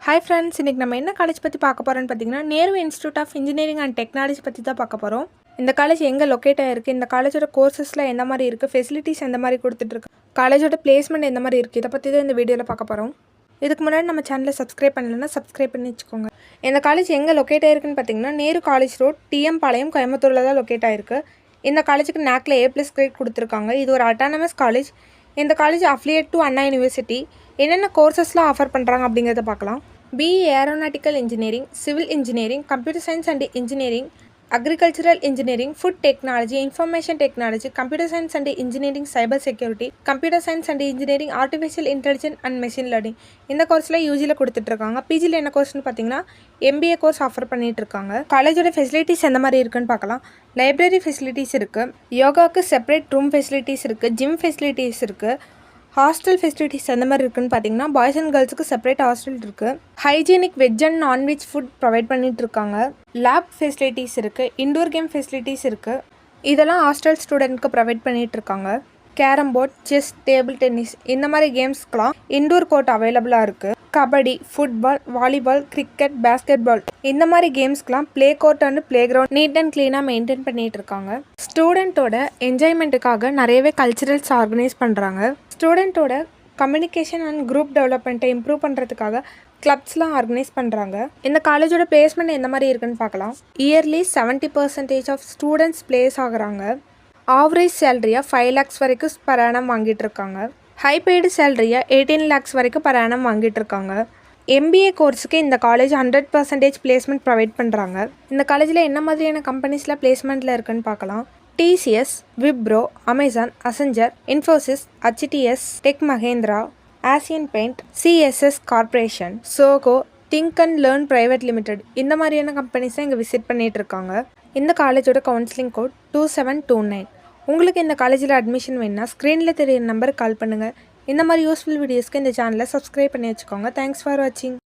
Hi friends, இன்னைக்கு நம்ம என்ன காலேஜ் பற்றி பார்க்க போகிறோன்னு பார்த்தீங்கன்னா Nehru institute of engineering and technology பற்றி தான் பார்க்க போகிறோம். இந்த காலேஜ் எங்கே லொக்கேட் ஆகிருக்கு, இந்த காலேஜோட கோர்சஸில் எந்த மாதிரி இருக்குது, ஃபெசிலிட்டிஸ் எந்த மாதிரி கொடுத்துட்ருக்கு, காலேஜோட பிளேஸ்மெண்ட் எந்த மாதிரி இருக்குது, இதை பற்றி தான் இந்த வீடியோவில் பார்க்க போகிறோம். இதுக்கு முன்னாடி நம்ம சேனலை சப்ஸ்கிரைப் பண்ணலைன்னா சப்ஸ்கிரைப் பண்ணி வச்சுக்கோங்க. இந்த காலேஜ் எங்கே லொக்கேட் ஆகிருக்குன்னு பார்த்தீங்கன்னா நேரு காலேஜ் ரோட், டிஎம் பாளையம், கோயம்புத்தூரில் தான் லொக்கேட் ஆகிருக்கு. இந்த காலேஜுக்கு NACல A+ கிரேட் கொடுத்துருக்காங்க. இது ஒரு அட்டானமஸ் காலேஜ். இந்த college affiliate to Anna university. என்னென்ன கோர்சஸ்லாம் ஆஃபர் பண்ணுறாங்க அப்படிங்கிறத பார்க்கலாம். BE Aeronautical Engineering, Civil Engineering, Computer Science and Engineering, Agricultural Engineering, Food Technology, Information Technology, Computer Science and Engineering, Cyber Security, Computer Science and Engineering, Artificial Intelligence and Machine Learning. இந்த கோர்ஸில் யூஜியில் கொடுத்துட்ருக்காங்க. பிஜியில் என்ன கோர்ஸ்னு பார்த்தீங்கன்னா MBA course offer பண்ணிகிட்ருக்காங்க. காலேஜோட facilities எந்த மாதிரி இருக்குன்னு பார்க்கலாம். லைப்ரரி ஃபெசிலிட்டிஸ் இருக்குது, யோகாவுக்கு செப்பரேட் ரூம் ஃபெசிலிட்டிஸ் இருக்குது, ஜிம் ஃபெசிலிட்டிஸ் இருக்குது, ஹாஸ்டல் ஃபெசிலிட்டிஸ் எந்த மாதிரி இருக்குன்னு பார்த்தீங்கன்னா பாய்ஸ் அண்ட் கேர்ள்ஸுக்கு செப்பரேட் ஹாஸ்டல் இருக்குது, hygienic veg and nonveg food provide பண்ணிகிட்டு இருக்காங்க, லேப் ஃபெசிலிட்டிஸ் இருக்குது, இண்டோர் கேம் ஃபெசிலிட்டிஸ் இருக்குது. இதெல்லாம் ஹாஸ்டல் ஸ்டூடெண்ட்க்கு ப்ரொவைட் பண்ணிகிட்டு இருக்காங்க. Carrom board, chess, table tennis இந்த மாதிரி கேம்ஸ்க்கெலாம் இண்டோர் கோர்ட் அவைலபிளாக இருக்குது. Kabaddi, football, volleyball, cricket, basket ball இந்த மாதிரி கேம்ஸ்க்கெலாம் play court and play ground NEET and க்ளீனாக மெயின்டைன் பண்ணிகிட்டு இருக்காங்க. ஸ்டூடெண்ட்டோட என்ஜாய்மெண்ட்டுக்காக நிறையவே கல்ச்சுரல்ஸ் ஆர்கனைஸ் பண்ணுறாங்க. ஸ்டூடெண்ட்டோட கம்யூனிகேஷன் அண்ட் குரூப் டெவலப்மெண்ட்டை இம்ப்ரூவ் பண்ணுறதுக்காக கிளப்ஸ்லாம் ஆர்கனைஸ் பண்ணுறாங்க. இந்த காலேஜோட பிளேஸ்மெண்ட் எந்த மாதிரி இருக்குன்னு பார்க்கலாம். இயர்லி 70% ஆஃப் ஸ்டூடெண்ட்ஸ் பிளேஸ் ஆகுறாங்க. ஆவரேஜ் சேலரியாக 5 lakhs வரைக்கும் per annum வாங்கிட்டு இருக்காங்க. ஹை பெய்டு சேலரியாக 18 lakhs வரைக்கும் per annum வாங்கிட்டு இருக்காங்க. MBA கோர்ஸுக்கு இந்த காலேஜ் 100% பிளேஸ்மெண்ட் ப்ரொவைட் பண்ணுறாங்க. இந்த காலேஜில் என்ன மாதிரியான கம்பெனிஸில் பிளேஸ்மெண்ட்டில் இருக்குன்னு பார்க்கலாம். TCS, Wipro, Amazon, Accenture, Infosys, HTS, Tech Mahindra, Asian Paint, CSS Corporation, Sogo, Think and Learn Private Limited இந்த மாதிரியான கம்பெனிஸை இங்கே விசிட் பண்ணிகிட்டு இருக்காங்க. இந்த காலேஜோட கவுன்சிலிங் கோட் 2729. உங்களுக்கு இந்த காலேஜில் அட்மிஷன் வேணுன்னா ஸ்க்ரீனில் தெரியிற நம்பருக்கு கால் பண்ணுங்கள். இந்த மாதிரி யூஸ்ஃபுல் வீடியோஸ்க்கு இந்த சேனலை சப்ஸ்கிரைப் பண்ணி வச்சுக்கோங்க. தேங்க்ஸ் ஃபார் வாட்சிங்.